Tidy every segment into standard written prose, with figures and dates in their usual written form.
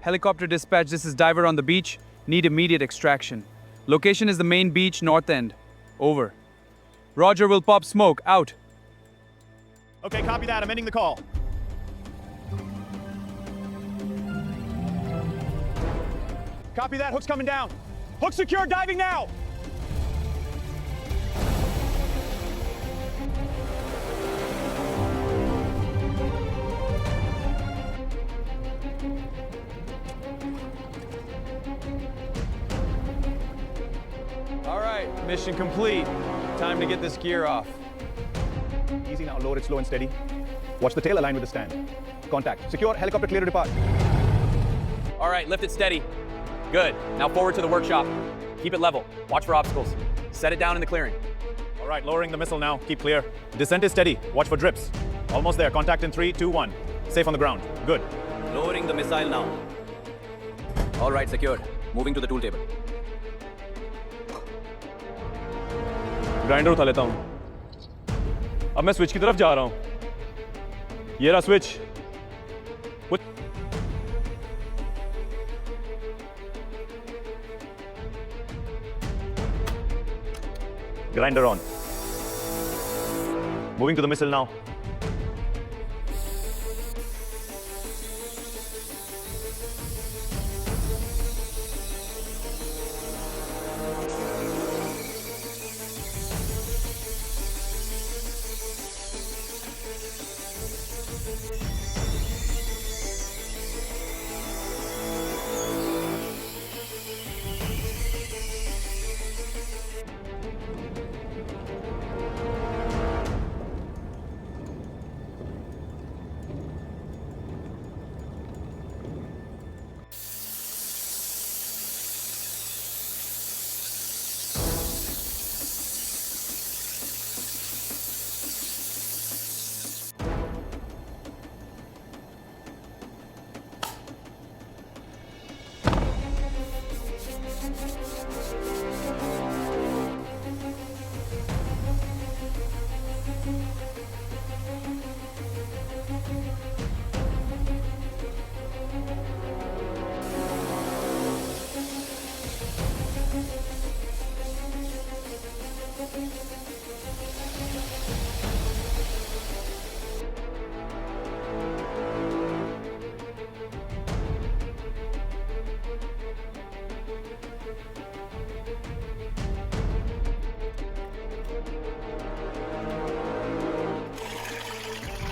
Helicopter dispatch, this is diver on the beach. Need immediate extraction. Location is the main beach, north end. Over. Roger, will pop smoke. Out. Okay, copy that. I'm ending the call. Copy that. Hook's coming down. Hook secure. Diving now. All right, mission complete. Time to get this gear off. Easy now. Lower it slow and steady. Watch the tail align with the stand. Contact. Secure. Helicopter clear to depart. All right, lift it steady. Good. Now forward to the workshop. Keep it level. Watch for obstacles. Set it down in the clearing. All right, lowering the missile now. Keep clear. Descent is steady. Watch for drips. Almost there. Contact in 3, 2, 1. Safe on the ground. Good. Lowering the missile now. All right, secured. Moving to the tool table. Grinder उठा लेता हूं। अब मैं switch की तरफ जा रहा हूं। ये रहा switch. Grinder on. Moving to the missile now.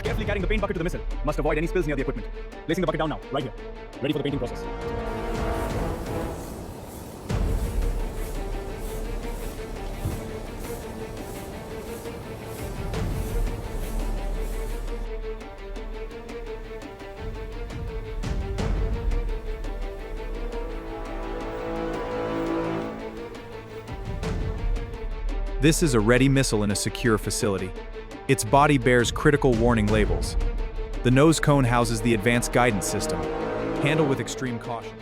Carefully carrying the paint bucket to the missile. Must avoid any spills near the equipment. Placing the bucket down now, right here. Ready for the painting process. This is a ready missile in a secure facility. Its body bears critical warning labels. The nose cone houses the advanced guidance system. Handle with extreme caution.